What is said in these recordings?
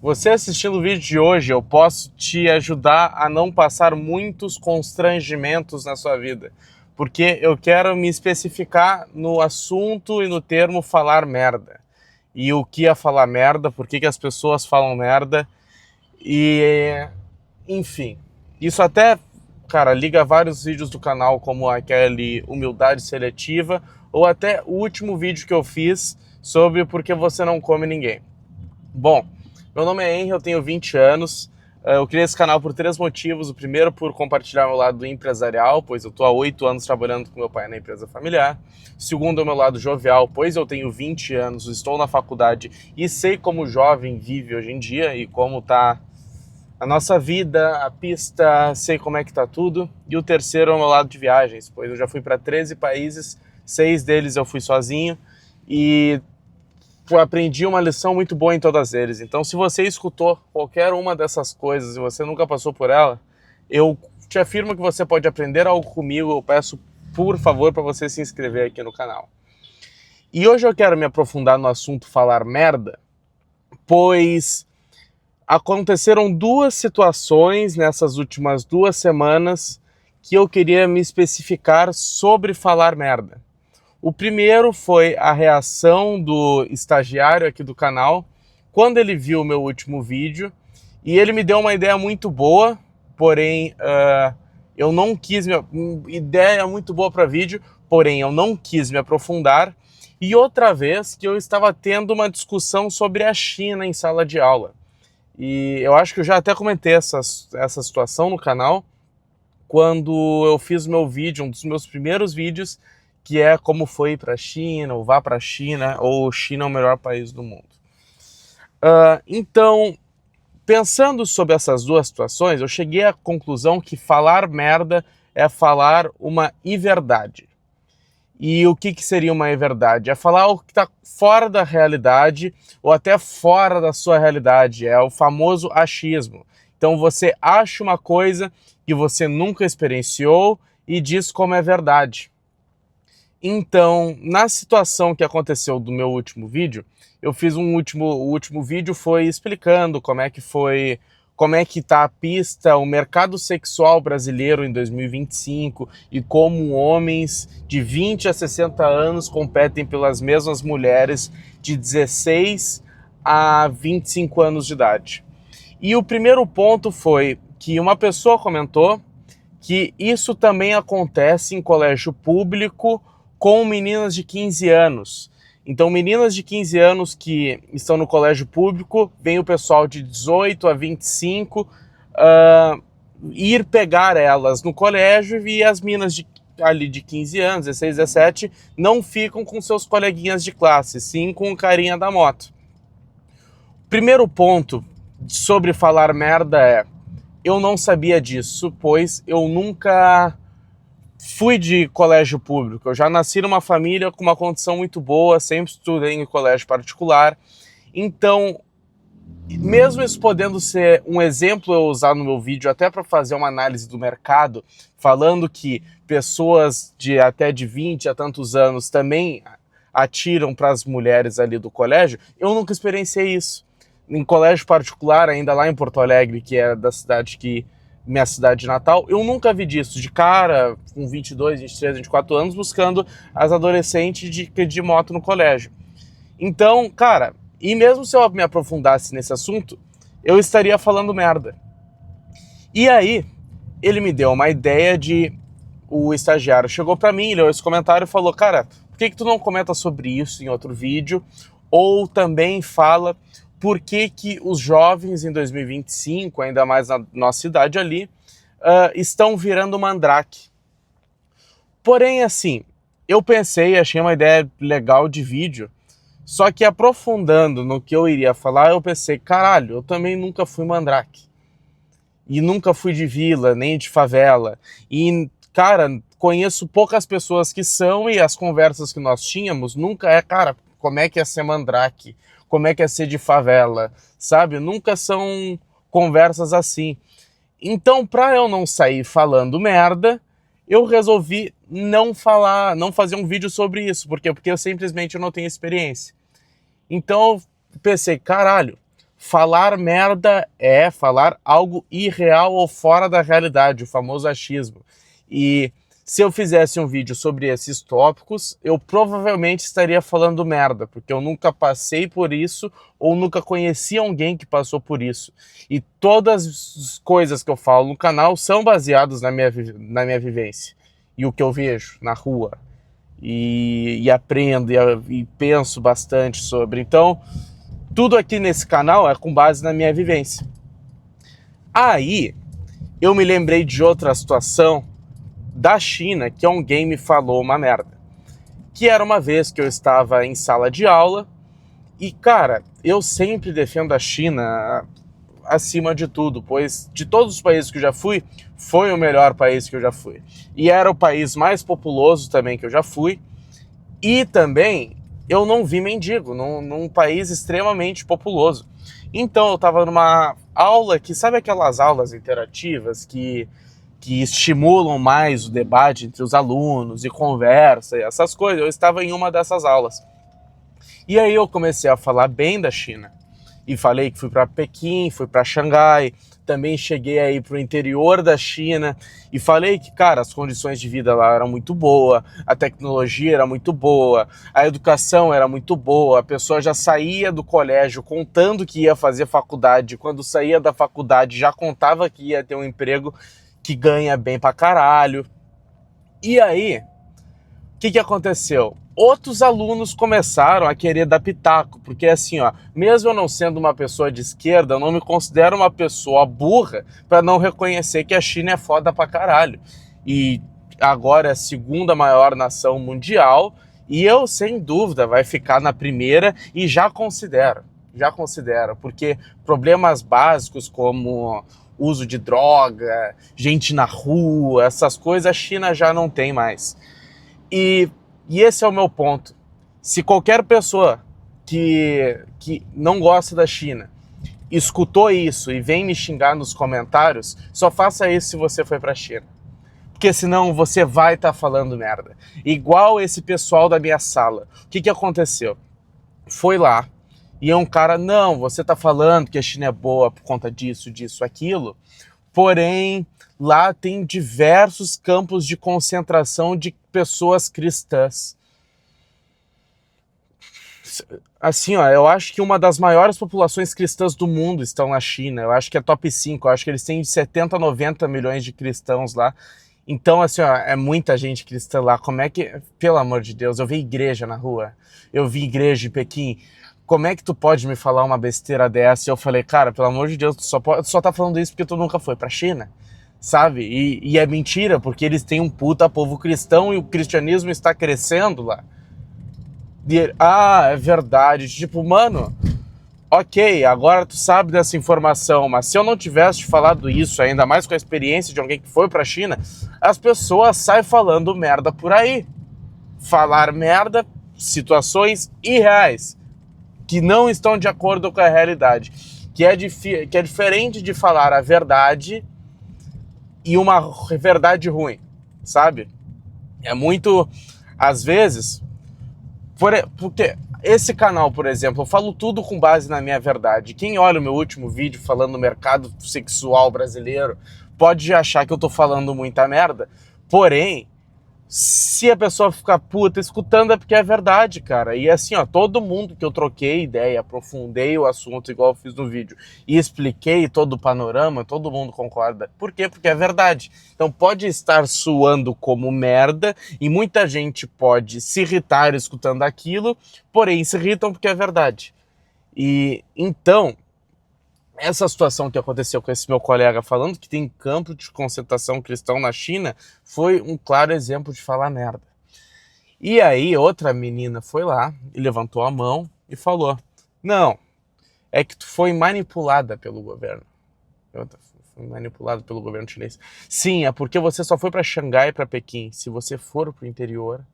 Você assistindo o vídeo de hoje, eu posso te ajudar a não passar muitos constrangimentos na sua vida, porque eu quero me especificar no assunto e no termo falar merda. E o que é falar merda, por que as pessoas falam merda, e enfim. Isso até, cara, liga vários vídeos do canal, como aquele Humildade Seletiva, ou até o último vídeo que eu fiz sobre por que você não come ninguém. Bom, meu nome é Henry, eu tenho 20 anos. Eu criei esse canal por 3 motivos. O primeiro, por compartilhar meu lado empresarial, pois eu estou há 8 anos trabalhando com meu pai na empresa familiar. O segundo é o meu lado jovial, pois eu tenho 20 anos, estou na faculdade e sei como o jovem vive hoje em dia e como está a nossa vida, a pista, sei como é que está tudo. E o terceiro é o meu lado de viagens, pois eu já fui para 13 países, 6 deles eu fui sozinho e eu aprendi uma lição muito boa em todas eles. Então, se você escutou qualquer uma dessas coisas e você nunca passou por ela, eu te afirmo que você pode aprender algo comigo. Eu peço, por favor, para você se inscrever aqui no canal. E hoje eu quero me aprofundar no assunto falar merda, pois aconteceram 2 situações nessas últimas 2 semanas que eu queria me especificar sobre falar merda. O primeiro foi a reação do estagiário aqui do canal quando ele viu o meu último vídeo, e ele me deu uma ideia muito boa, porém eu não quis, ideia muito boa para vídeo, porém eu não quis me aprofundar. E outra vez que eu estava tendo uma discussão sobre a China em sala de aula. E eu acho que eu já até comentei essa situação no canal quando eu fiz o meu vídeo, um dos meus primeiros vídeos, que é como foi para a China, ou vá para a China, ou China é o melhor país do mundo. Então, pensando sobre essas 2 situações, eu cheguei à conclusão que falar merda é falar uma inverdade. E o que seria uma inverdade? É falar o que está fora da realidade, ou até fora da sua realidade, é o famoso achismo. Então você acha uma coisa que você nunca experienciou e diz como é verdade. Então, na situação que aconteceu do meu último vídeo, eu fiz o último vídeo foi explicando como é que tá a pista, o mercado sexual brasileiro em 2025 e como homens de 20 a 60 anos competem pelas mesmas mulheres de 16 a 25 anos de idade. E o primeiro ponto foi que uma pessoa comentou que isso também acontece em colégio público com meninas de 15 anos. Então, meninas de 15 anos que estão no colégio público, vem o pessoal de 18 a 25 ir pegar elas no colégio, e as meninas ali de 15 anos, 16, 17, não ficam com seus coleguinhas de classe, sim com o carinha da moto. Primeiro ponto sobre falar merda é: eu não sabia disso, pois eu nunca fui de colégio público. Eu já nasci numa família com uma condição muito boa, sempre estudei em colégio particular. Então, mesmo isso podendo ser um exemplo eu usar no meu vídeo até para fazer uma análise do mercado, falando que pessoas de até de 20 a tantos anos também atiram para as mulheres ali do colégio, eu nunca experienciei isso. Em colégio particular, ainda lá em Porto Alegre, que é da cidade minha cidade natal, eu nunca vi disso, de cara com 22, 23, 24 anos, buscando as adolescentes de moto no colégio. Então, cara, e mesmo se eu me aprofundasse nesse assunto, eu estaria falando merda. E aí, ele me deu uma ideia o estagiário chegou pra mim, leu esse comentário e falou: cara, por que tu não comenta sobre isso em outro vídeo? Ou também fala por que os jovens em 2025, ainda mais na nossa cidade ali, estão virando mandrake. Porém, assim, eu pensei, achei uma ideia legal de vídeo, só que aprofundando no que eu iria falar, eu pensei: caralho, eu também nunca fui mandrake. E nunca fui de vila, nem de favela. E, cara, conheço poucas pessoas que são, e as conversas que nós tínhamos nunca cara, como é que é ser mandrake? Como é que é ser de favela? Sabe? Nunca são conversas assim. Então, pra eu não sair falando merda, eu resolvi não fazer um vídeo sobre isso. Por quê? Porque eu simplesmente não tenho experiência. Então eu pensei: caralho, falar merda é falar algo irreal ou fora da realidade, o famoso achismo. E se eu fizesse um vídeo sobre esses tópicos, eu provavelmente estaria falando merda, porque eu nunca passei por isso ou nunca conheci alguém que passou por isso. E todas as coisas que eu falo no canal são baseadas na minha vivência e o que eu vejo na rua. E aprendo e penso bastante sobre. Então, tudo aqui nesse canal é com base na minha vivência. Aí, eu me lembrei de outra situação da China que alguém me falou uma merda. Que era uma vez que eu estava em sala de aula e, cara, eu sempre defendo a China acima de tudo, pois de todos os países que eu já fui, foi o melhor país que eu já fui. E era o país mais populoso também que eu já fui. E também eu não vi mendigo num país extremamente populoso. Então eu estava numa aula que, sabe aquelas aulas interativas que estimulam mais o debate entre os alunos e conversa e essas coisas? Eu estava em uma dessas aulas. E aí eu comecei a falar bem da China. E falei que fui para Pequim, fui para Xangai, também cheguei aí para o interior da China e falei que, cara, as condições de vida lá eram muito boas, a tecnologia era muito boa, a educação era muito boa, a pessoa já saía do colégio contando que ia fazer faculdade, quando saía da faculdade já contava que ia ter um emprego que ganha bem pra caralho. E aí, o que aconteceu? Outros alunos começaram a querer dar pitaco, porque assim, ó, mesmo eu não sendo uma pessoa de esquerda, eu não me considero uma pessoa burra para não reconhecer que a China é foda pra caralho. E agora é a segunda maior nação mundial e eu, sem dúvida, vai ficar na primeira e já considero, porque problemas básicos como uso de droga, gente na rua, essas coisas, a China já não tem mais. E esse é o meu ponto. Se qualquer pessoa que não gosta da China escutou isso e vem me xingar nos comentários, só faça isso se você foi pra China. Porque senão você vai estar falando merda. Igual esse pessoal da minha sala. O que aconteceu? Foi lá e um cara, não, você tá falando que a China é boa por conta disso, aquilo. Porém, lá tem diversos campos de concentração de pessoas cristãs. Assim, ó, eu acho que uma das maiores populações cristãs do mundo estão na China. Eu acho que é top 5. Eu acho que eles têm de 70 a 90 milhões de cristãos lá. Então, assim, ó, é muita gente cristã lá. Como é que... Pelo amor de Deus, eu vi igreja na rua. Eu vi igreja em Pequim. Como é que tu pode me falar uma besteira dessa? E eu falei, cara, pelo amor de Deus, tu só tá falando isso porque tu nunca foi pra China, sabe? E é mentira, porque eles têm um puta povo cristão e o cristianismo está crescendo lá. É verdade. Tipo, mano, ok, agora tu sabe dessa informação, mas se eu não tivesse te falado isso, ainda mais com a experiência de alguém que foi pra China, as pessoas saem falando merda por aí. Falar merda, situações irreais, que não estão de acordo com a realidade, que é diferente de falar a verdade e uma verdade ruim, sabe? É muito, às vezes, porque esse canal, por exemplo, eu falo tudo com base na minha verdade. Quem olha o meu último vídeo falando do mercado sexual brasileiro pode achar que eu tô falando muita merda, porém, se a pessoa ficar puta escutando é porque é verdade, cara. E assim, ó, todo mundo que eu troquei ideia, aprofundei o assunto igual eu fiz no vídeo e expliquei todo o panorama, todo mundo concorda. Por quê? Porque é verdade. Então pode estar soando como merda e muita gente pode se irritar escutando aquilo, porém se irritam porque é verdade. E então, essa situação que aconteceu com esse meu colega falando que tem campo de concentração cristão na China foi um claro exemplo de falar merda. E aí outra menina foi lá e levantou a mão e falou, não, é que tu foi manipulada pelo governo. Foi manipulado pelo governo chinês. Sim, é porque você só foi para Xangai e para Pequim. Se você for pro interior,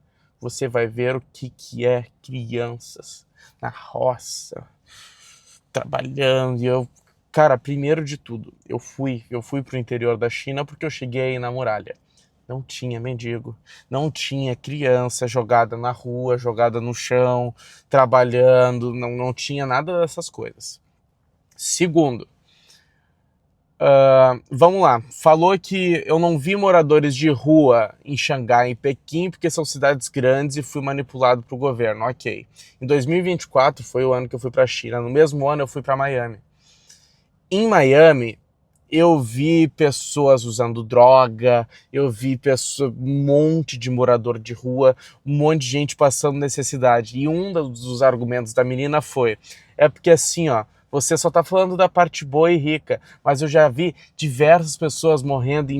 você vai ver o que é crianças na roça, trabalhando. E eu, cara, primeiro de tudo, eu fui pro interior da China porque eu cheguei aí na muralha. Não tinha mendigo, não tinha criança jogada na rua, jogada no chão, trabalhando, não tinha nada dessas coisas. Segundo, vamos lá, falou que eu não vi moradores de rua em Xangai e em Pequim porque são cidades grandes e fui manipulado pro governo, ok. Em 2024 foi o ano que eu fui pra China, no mesmo ano eu fui pra Miami. Em Miami, eu vi pessoas usando droga, eu vi um monte de morador de rua, um monte de gente passando necessidade. E um dos argumentos da menina foi, é porque assim, ó, você só tá falando da parte boa e rica, mas eu já vi diversas pessoas morrendo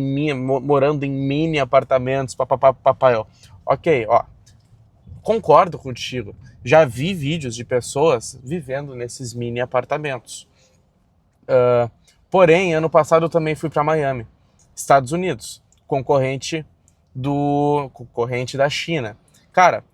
morando em mini apartamentos, papai, ó. Ok, ó, concordo contigo. Já vi vídeos de pessoas vivendo nesses mini apartamentos. Porém, ano passado eu também fui para Miami, Estados Unidos, concorrente da China. Cara,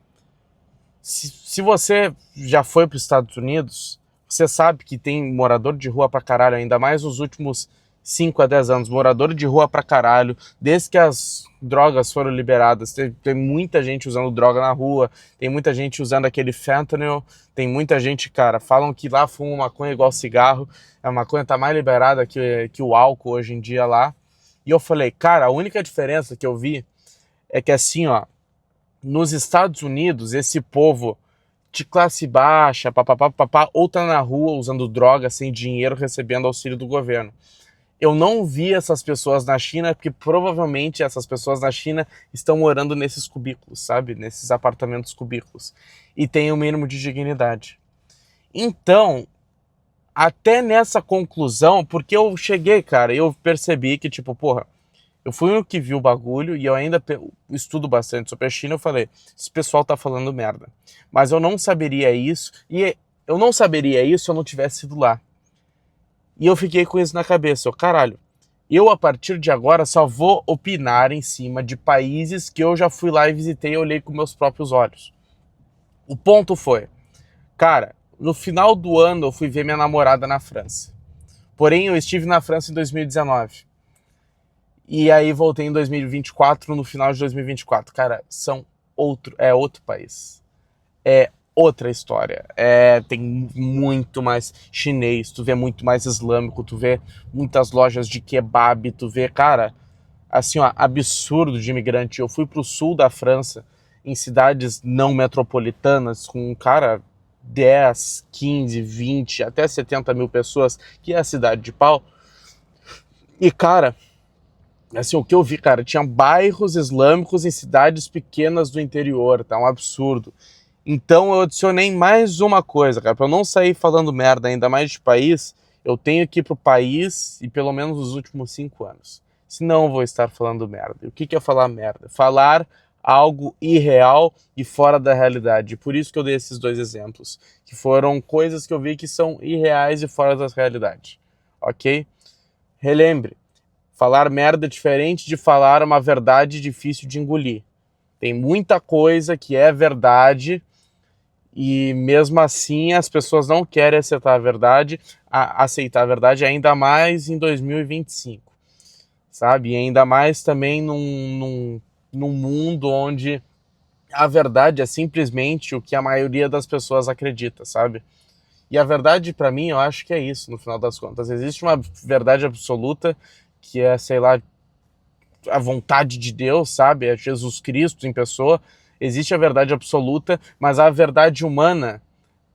se você já foi para os Estados Unidos, você sabe que tem morador de rua pra caralho, ainda mais nos últimos 5 a 10 anos, morador de rua pra caralho, desde que as drogas foram liberadas, tem muita gente usando droga na rua, tem muita gente usando aquele fentanyl, tem muita gente, cara, falam que lá fuma maconha igual cigarro, a maconha tá mais liberada que o álcool hoje em dia lá. E eu falei, cara, a única diferença que eu vi é que assim, ó, nos Estados Unidos, esse povo de classe baixa, papapá, ou tá na rua usando droga, sem dinheiro, recebendo auxílio do governo. Eu não vi essas pessoas na China, porque provavelmente essas pessoas na China estão morando nesses cubículos, sabe? Nesses apartamentos cubículos. E têm o mínimo de dignidade. Então, até nessa conclusão, porque eu cheguei, cara, eu percebi que, tipo, porra, eu fui o que viu o bagulho e eu ainda estudo bastante sobre a China. Eu falei, esse pessoal tá falando merda. Mas eu não saberia isso, e eu não saberia isso se eu não tivesse ido lá. E eu fiquei com isso na cabeça, caralho, eu a partir de agora só vou opinar em cima de países que eu já fui lá e visitei e olhei com meus próprios olhos. O ponto foi, cara, no final do ano eu fui ver minha namorada na França. Porém, eu estive na França em 2019. E aí voltei em 2024, no final de 2024. Cara, é outro país. É outra história. Tem muito mais chinês, tu vê muito mais islâmico, tu vê muitas lojas de kebab, tu vê, cara, assim, ó, absurdo de imigrante. Eu fui pro sul da França, em cidades não metropolitanas, com, cara, 10, 15, 20, até 70 mil pessoas, que é a cidade de pau. E, cara, assim, o que eu vi, cara, tinha bairros islâmicos em cidades pequenas do interior, tá? Um absurdo. Então eu adicionei mais uma coisa, cara, pra eu não sair falando merda ainda mais de país, eu tenho que ir pro país e pelo menos nos últimos 5 anos. Senão eu vou estar falando merda. E o que é falar merda? Falar algo irreal e fora da realidade. Por isso que eu dei esses 2 exemplos, que foram coisas que eu vi que são irreais e fora da realidade. Ok? Relembre. Falar merda é diferente de falar uma verdade difícil de engolir. Tem muita coisa que é verdade e mesmo assim as pessoas não querem aceitar a verdade ainda mais em 2025, sabe? E ainda mais também num mundo onde a verdade é simplesmente o que a maioria das pessoas acredita, sabe? E a verdade, pra mim, eu acho que é isso, no final das contas. Existe uma verdade absoluta que é, sei lá, a vontade de Deus, sabe? É Jesus Cristo em pessoa. Existe a verdade absoluta, mas a verdade humana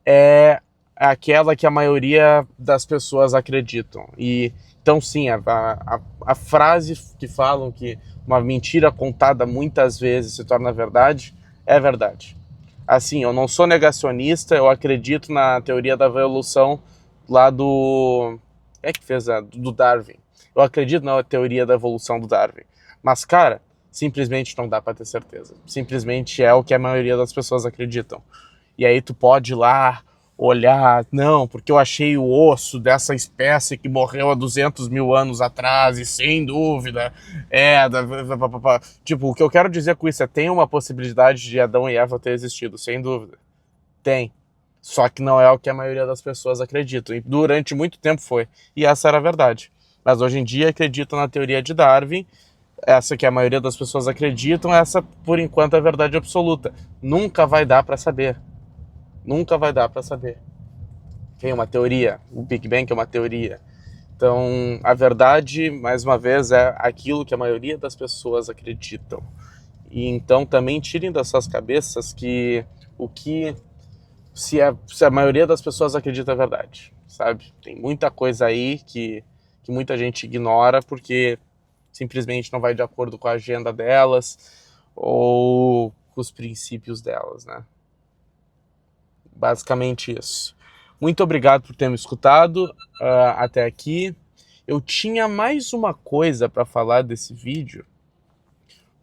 é aquela que a maioria das pessoas acreditam. E então, sim, a frase que falam que uma mentira contada muitas vezes se torna verdade, é verdade. Assim, eu não sou negacionista, eu acredito na teoria da evolução lá do... que fez do Darwin. Eu acredito na teoria da evolução do Darwin. Mas, cara, simplesmente não dá pra ter certeza. Simplesmente é o que a maioria das pessoas acreditam. E aí tu pode ir lá olhar, não, porque eu achei o osso dessa espécie que morreu há 200 mil anos atrás, e sem dúvida, tipo, o que eu quero dizer com isso é, tem uma possibilidade de Adão e Eva ter existido, sem dúvida. Tem. Só que não é o que a maioria das pessoas acreditam. E durante muito tempo foi. E essa era a verdade. Mas hoje em dia acreditam na teoria de Darwin, essa que a maioria das pessoas acreditam, essa, por enquanto, é a verdade absoluta. Nunca vai dar pra saber. Nunca vai dar pra saber. Tem uma teoria, o Big Bang é uma teoria. Então, a verdade, mais uma vez, é aquilo que a maioria das pessoas acreditam. E então também tirem das suas cabeças que se a maioria das pessoas acredita é verdade, sabe? Tem muita coisa aí que muita gente ignora porque simplesmente não vai de acordo com a agenda delas ou com os princípios delas, né? Basicamente isso. Muito obrigado por ter me escutado até aqui. Eu tinha mais uma coisa para falar desse vídeo,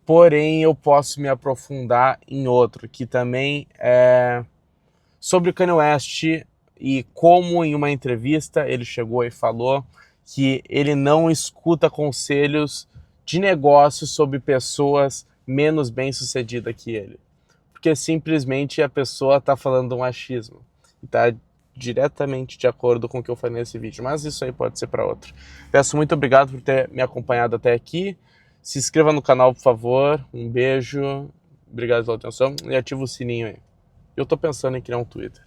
porém eu posso me aprofundar em outro, que também é sobre o Kanye West e como em uma entrevista ele chegou e falou que ele não escuta conselhos de negócios sobre pessoas menos bem-sucedidas que ele. Porque simplesmente a pessoa está falando um achismo. E está diretamente de acordo com o que eu falei nesse vídeo. Mas isso aí pode ser para outro. Peço muito obrigado por ter me acompanhado até aqui. Se inscreva no canal, por favor. Um beijo. Obrigado pela atenção. E ativa o sininho aí. Eu tô pensando em criar um Twitter.